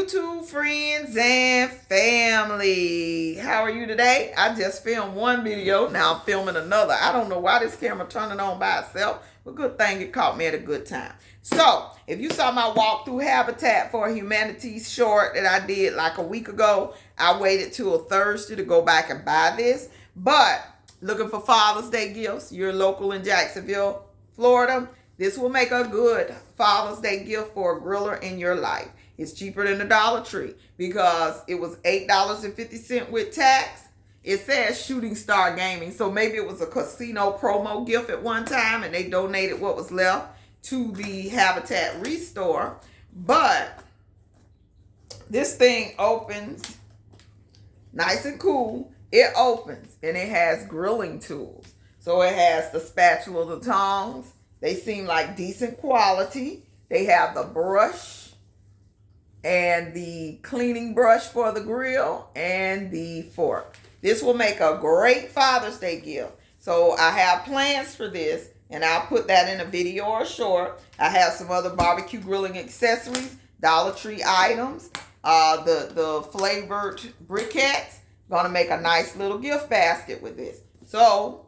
YouTube friends and family. How are you today? I just filmed one video. Now I'm filming another. I don't know why this camera turning on by itself, but good thing it caught me at a good time. So, if you saw my walkthrough Habitat for Humanity short that I did like a week ago, I waited till Thursday to go back and buy this. But, looking for Father's Day gifts, you're local in Jacksonville, Florida, this will make a good Father's Day gift for a griller in your life. It's cheaper than the Dollar Tree because it was $8.50 with tax. It says Shooting Star Gaming, so maybe it was a casino promo gift at one time and they donated what was left to the Habitat Restore. But this thing opens nice and cool. It opens and it has grilling tools. So it has the spatula, the tongs. They seem like decent quality. They have the brush and the cleaning brush for the grill and the fork. This will make a great Father's Day gift. So I have plans for this and I'll put that in a video or short. I have some other barbecue grilling accessories, Dollar Tree items, the flavored briquettes. Gonna make a nice little gift basket with this. So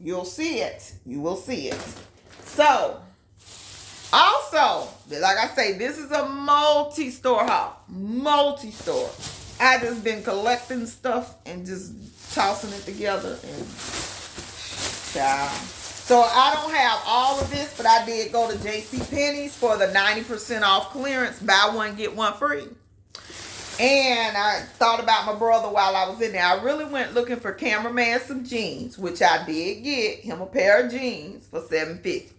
you'll see it. You will see it. So, also, like I say, this is a multi-store haul. Multi-store. I just been collecting stuff and just tossing it together. And child. So, I don't have all of this, but I did go to JCPenney's for the 90% off clearance. Buy one, get one free. And I thought about my brother while I was in there. I really went looking for cameraman some jeans, which I did get him a pair of jeans for $7.50.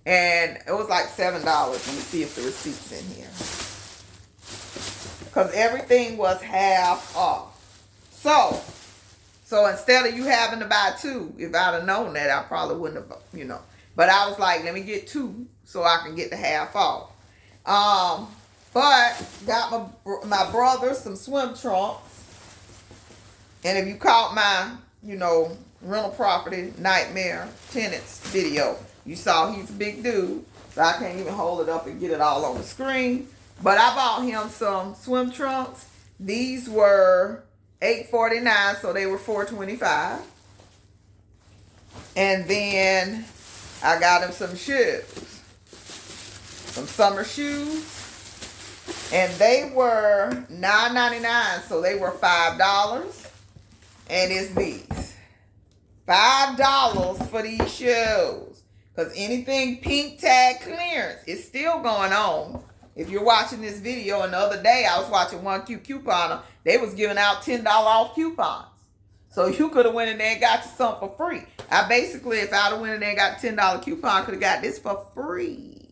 And it was like $7. Let me see if the receipt's in here. Because everything was half off. So instead of you having to buy two, if I'd have known that, I probably wouldn't have, But I was like, let me get two so I can get the half off. But got my brother some swim trunks. And if you caught my, rental property nightmare tenants video, you saw he's a big dude. So I can't even hold it up and get it all on the screen. But I bought him some swim trunks. These were $8.49, so they were $4.25. And then I got him some shoes. Some summer shoes. And they were $9.99, so they were $5. And it's these. $5 for these shoes. Because anything pink tag clearance is still going on. If you're watching this video, and the other day I was watching One Cute Couponer, they was giving out $10 off coupons. So you could have went in there and got you something for free. I basically, if I'd have went in there and got a $10 coupon, could have got this for free.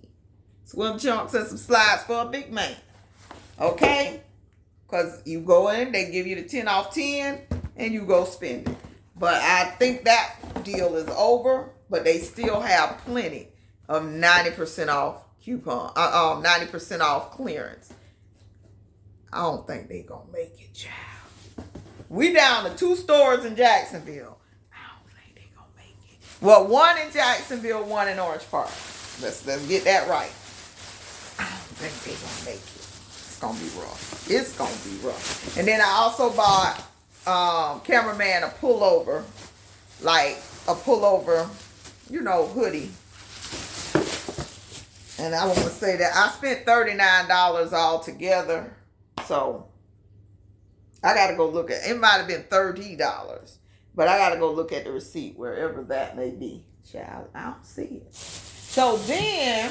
Swim trunks and some slides for a big man. Okay? Because you go in, they give you the 10 off 10, and you go spend it. But I think that deal is over. But they still have plenty of 90% off coupon, 90% off clearance. I don't think they gonna make it, child. We down to 2 stores in Jacksonville. I don't think they gonna make it. Well, one in Jacksonville, one in Orange Park. Let's get that right. I don't think they gonna make it. It's gonna be rough. It's gonna be rough. And then I also bought cameraman a pullover, like a pullover, hoodie. And I want to say that I spent $39 altogether. So I got to go look at it. Might have been $30. But I got to go look at the receipt wherever that may be. Child, I don't see it. So then,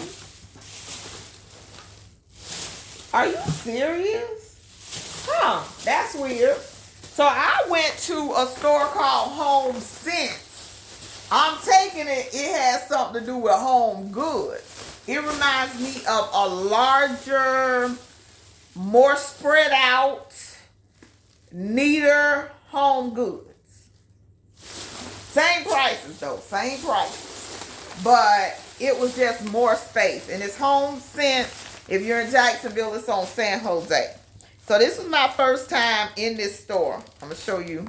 are you serious? Huh, that's weird. So I went to a store called HomeSense. I'm taking it has something to do with home goods. It reminds me of a larger, more spread out, neater home goods. Same prices though, same prices. But it was just more space. And it's HomeSense. If you're in Jacksonville, it's on San Jose. So this was my first time in this store. I'm going to show you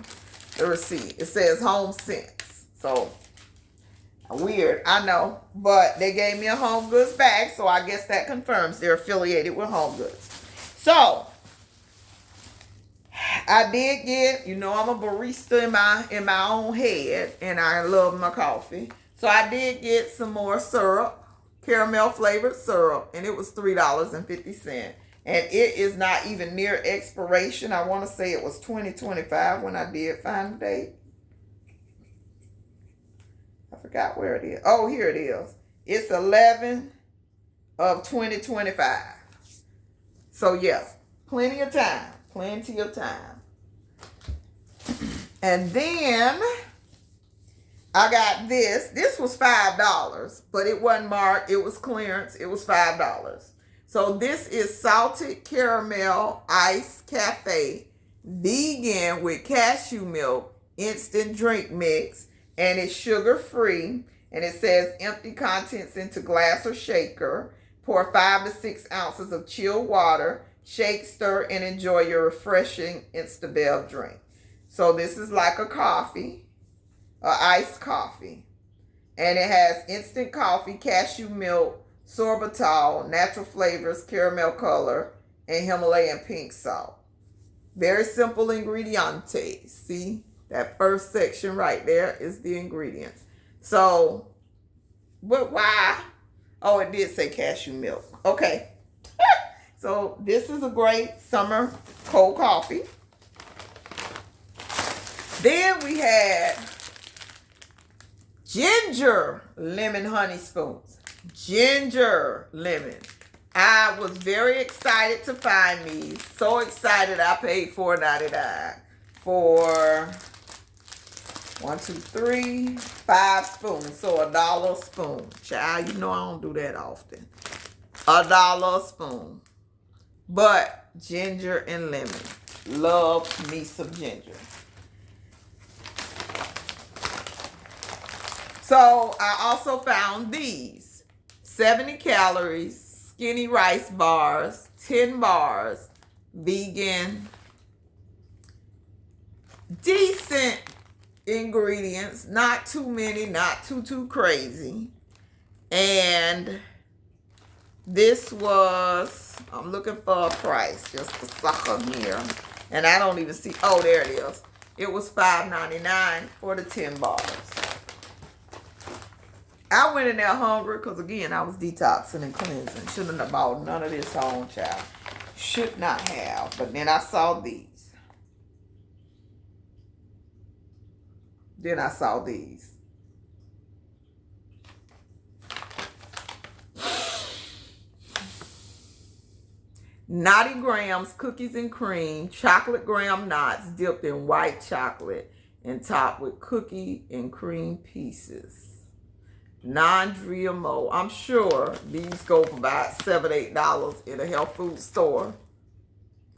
the receipt. It says HomeSense. So weird, I know, but they gave me a Home Goods bag, so I guess that confirms they're affiliated with Home Goods. So I did get, you know, I'm a barista in my own head, and I love my coffee. So I did get some more syrup, caramel flavored syrup, and it was $3.50. And it is not even near expiration. I want to say it was 2025 when I did find the date. I forgot where it is. Oh, here it is. It's 11 of 2025. So yeah, plenty of time. Plenty of time. And then I got this. This was $5, but it wasn't marked. It was clearance. It was $5. So this is salted caramel ice cafe, vegan with cashew milk, instant drink mix, and it's sugar free. And it says empty contents into glass or shaker. Pour 5 to 6 ounces of chilled water. Shake, stir, and enjoy your refreshing Instabell drink. So this is like a coffee, iced coffee. And it has instant coffee, cashew milk, sorbitol, natural flavors, caramel color, and Himalayan pink salt. Very simple ingredients. See, that first section right there is the ingredients. So, but why? Oh, it did say cashew milk. Okay. So this is a great summer cold coffee. Then we had ginger lemon honey spoons. Ginger lemon. I was very excited to find these. So excited I paid $4.99 for 5 spoons. So $1 a spoon. Child, you know I don't do that often. $1 a spoon. But ginger and lemon. Love me some ginger. So I also found these. 70 calories, skinny rice bars, 10 bars, vegan. Decent ingredients. Not too many, not too crazy. And this was, I'm looking for a price, just a sucker here. And I don't even see, oh, there it is. It was $5.99 for the 10 bars. I went in there hungry because, again, I was detoxing and cleansing. Shouldn't have bought none of this home, child. Should not have. But then I saw these. Naughty Grams cookies and cream, chocolate graham knots dipped in white chocolate and topped with cookie and cream pieces. Non-GMO. I'm sure these go for about $7, $8 in a health food store.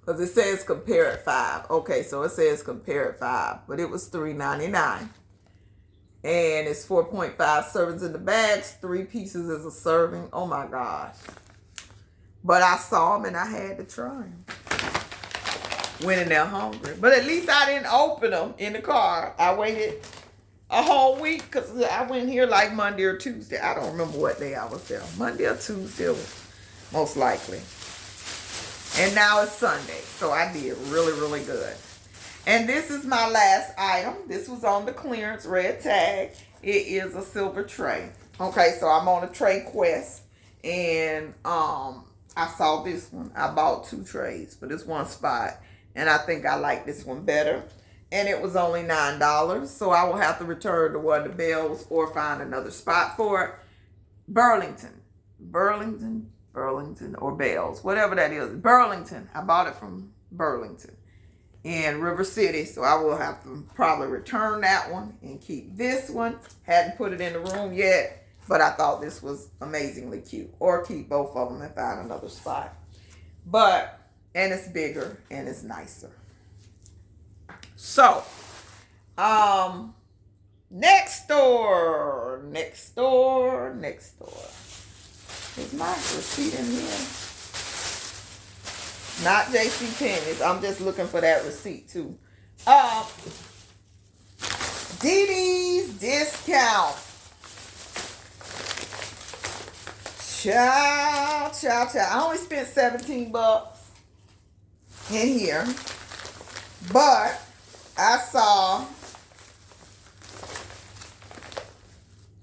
Because it says compare at 5. Okay, so it says compare at 5. But it was $3.99. And it's 4.5 servings in the bags. 3 pieces is a serving. Oh my gosh. But I saw them and I had to try them. Went in there hungry. But at least I didn't open them in the car. I waited a whole week because I went here like Monday or Tuesday. I don't remember what day I was there. Monday or Tuesday, most likely. And now it's Sunday. So I did really, really good. And this is my last item. This was on the clearance red tag. It is a silver tray. Okay, so I'm on a tray quest. And I saw this one. I bought 2 trays for this one spot. And I think I like this one better. And it was only $9. So I will have to return to one of the Bells or find another spot for it. Burlington or Bells, whatever that is. Burlington. I bought it from Burlington in River City. So I will have to probably return that one and keep this one. Hadn't put it in the room yet, but I thought this was amazingly cute. Or keep both of them and find another spot. And it's bigger and it's nicer. So, next door. Is my receipt in here? Not JCPenney's. I'm just looking for that receipt too. DD's discount. Child. I only spent $17. in here. But I saw,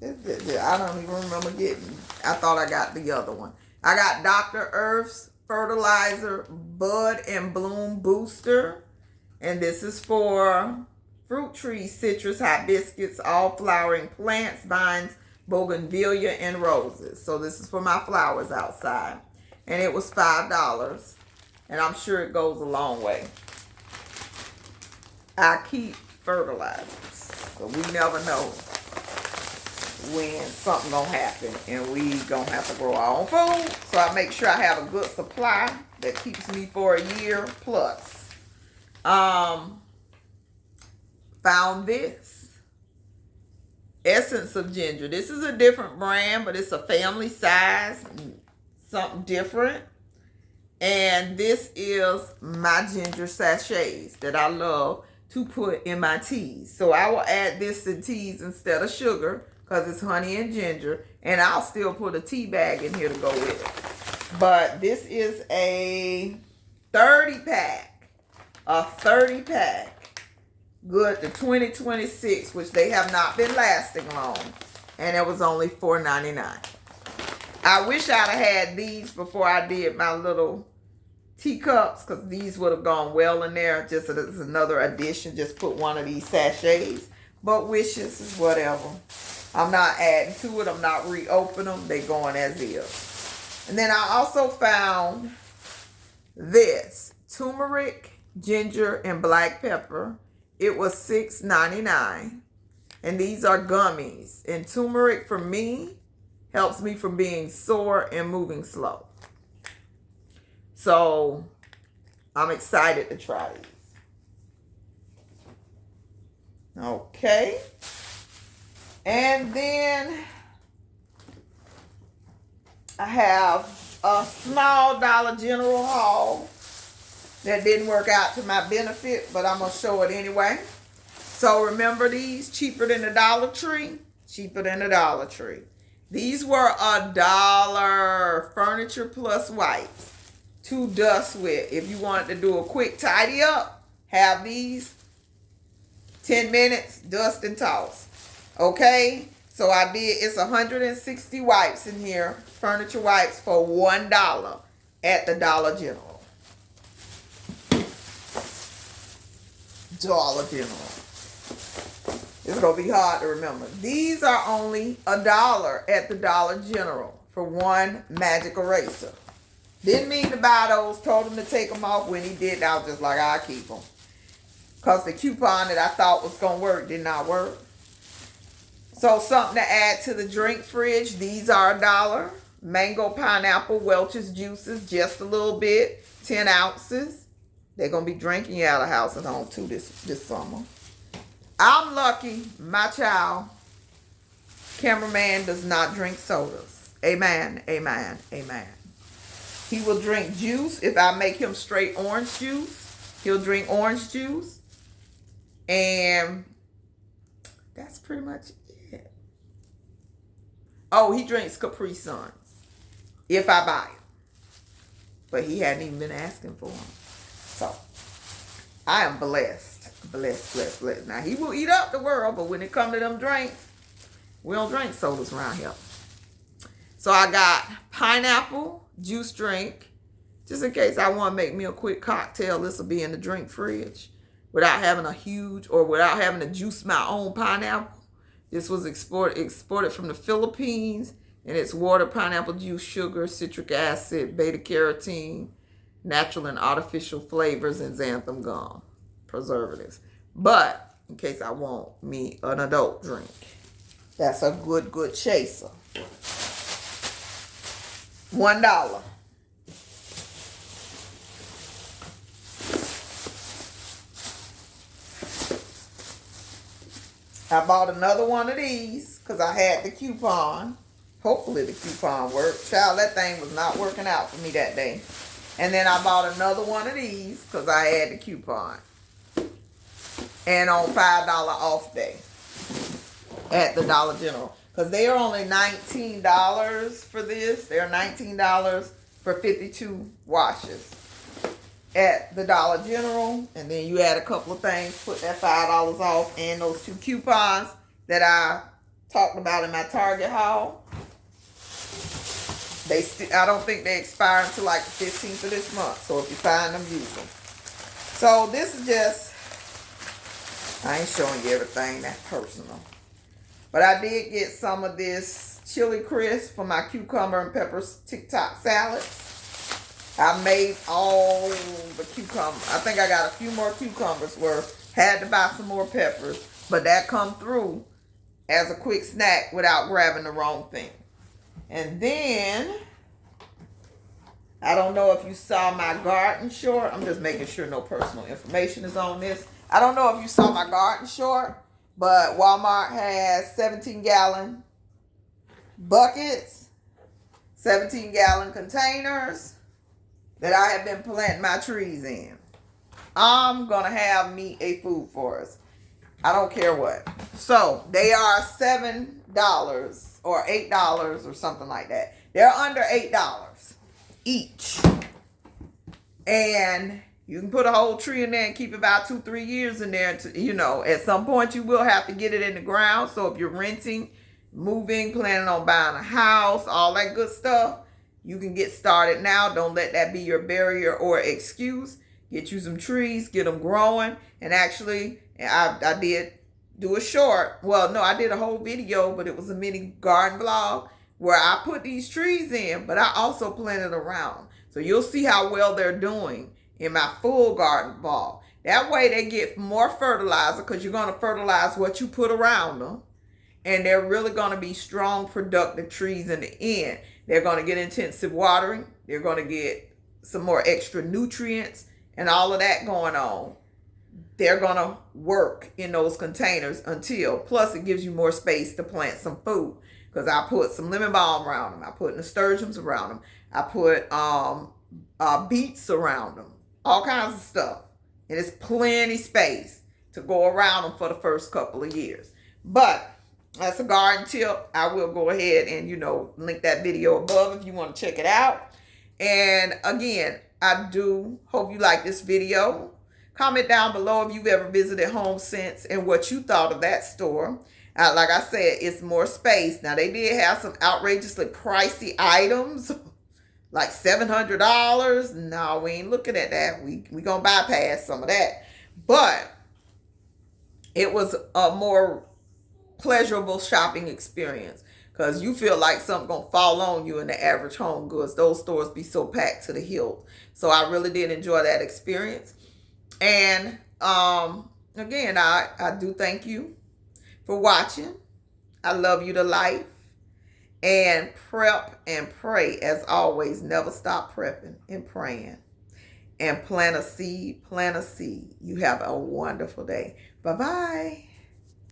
I don't even remember getting, I thought I got the other one. I got Dr. Earth's Fertilizer Bud and Bloom Booster. And this is for fruit trees, citrus, hibiscus, all flowering plants, vines, bougainvillea, and roses. So this is for my flowers outside. And it was $5. And I'm sure it goes a long way. I keep fertilizers, so we never know when something gonna happen and we gonna have to grow our own food. So I make sure I have a good supply that keeps me for a year plus. Found this essence of ginger. This is a different brand, but it's a family size, something different. And this is my ginger sachets that I love to put in my teas. So I will add this to teas instead of sugar because it's honey and ginger. And I'll still put a tea bag in here to go with it. But this is a 30 pack. A 30 pack. Good to 2026, which they have not been lasting long. And it was only $4.99. I wish I'd have had these before I did my little teacups, because these would have gone well in there. Just as another addition, just put one of these sachets. But wishes is whatever. I'm not adding to it. I'm not reopening them. They going as is. And then I also found this turmeric, ginger, and black pepper. It was $6.99. And these are gummies. And turmeric for me helps me from being sore and moving slow. So I'm excited to try these. Okay. And then I have a small Dollar General haul that didn't work out to my benefit, but I'm going to show it anyway. So remember these, cheaper than the Dollar Tree? Cheaper than the Dollar Tree. These were $1 Furniture Plus wipes to dust with. If you wanted to do a quick tidy up, have these. 10 minutes, dust and toss. Okay? So I did, it's 160 wipes in here. Furniture wipes for $1 at the Dollar General. Dollar General. It's going to be hard to remember. These are only $1 at the Dollar General for one magic eraser. Didn't mean to buy those. Told him to take them off. When he did, I was just like, I'll keep them. Because the coupon that I thought was going to work did not work. So something to add to the drink fridge. These are $1. Mango, pineapple, Welch's juices. Just a little bit. 10 ounces. They're going to be drinking you out of house and home too this summer. I'm lucky my child, cameraman, does not drink sodas. Amen, amen, amen. He will drink juice. If I make him straight orange juice, he'll drink orange juice. And that's pretty much it. Oh, he drinks Capri Suns if I buy it. But he hadn't even been asking for them. So, I am blessed. Blessed. Now, he will eat up the world, but when it comes to them drinks, we don't drink sodas around here. So, I got pineapple juice drink. Just in case I want to make me a quick cocktail, this will be in the drink fridge. Without having without having to juice my own pineapple. This was exported from the Philippines. And it's water, pineapple juice, sugar, citric acid, beta-carotene, natural and artificial flavors, and xanthan gum. Preservatives. But in case I want me an adult drink. That's a good chaser. $1. I bought another one of these because I had the coupon. Hopefully the coupon worked. Child, that thing was not working out for me that day. And then I bought another one of these because I had the coupon. And on $5 off day at the Dollar General. Because they are only $19 for this. They're $19 for 52 washes. at the Dollar General, and then you add a couple of things, put that $5 off, and those 2 coupons that I talked about in my Target haul. I don't think they expire until like the 15th of this month. So if you find them, use them. So this is just, I ain't showing you everything, that's personal. But I did get some of this chili crisp for my cucumber and pepper TikTok salad. I made all the cucumber. I think I got a few more cucumbers worth. Had to buy some more peppers. But that come through as a quick snack without grabbing the wrong thing. And then, I don't know if you saw my garden short. I'm just making sure no personal information is on this. I don't know if you saw my garden short, but Walmart has 17-gallon buckets, 17-gallon containers that I have been planting my trees in. I'm going to have me a food forest. I don't care what. So, they are $7 or $8 or something like that. They're under $8 each. And you can put a whole tree in there and keep about 2-3 years in there. At some point you will have to get it in the ground. So if you're renting, moving, planning on buying a house, all that good stuff, you can get started now. Don't let that be your barrier or excuse. Get you some trees, get them growing. And actually, I did do a short. Well, no, I did a whole video, but it was a mini garden vlog where I put these trees in, but I also planted around. So you'll see how well they're doing in my full garden vlog. That way they get more fertilizer because you're going to fertilize what you put around them. And they're really going to be strong, productive trees in the end. They're going to get intensive watering. They're going to get some more extra nutrients and all of that going on. They're going to work in those containers plus it gives you more space to plant some food. Because I put some lemon balm around them. I put nasturtiums around them. I put beets around them. All kinds of stuff. And it's plenty space to go around them for the first couple of years. But that's a garden tip. I will go ahead and, link that video above if you want to check it out. And again, I do hope you like this video. Comment down below if you've ever visited HomeSense and what you thought of that store. Like I said, it's more space. Now, they did have some outrageously pricey items, like $700. No, we ain't looking at that. We gonna bypass some of that. But it was a more pleasurable shopping experience because you feel like something gonna fall on you in the average home goods. Those stores be so packed to the hilt. So I really did enjoy that experience. And again, I do thank you for watching. I love you to life. And prep and pray. As always, never stop prepping and praying. And plant a seed, plant a seed. You have a wonderful day. Bye-bye.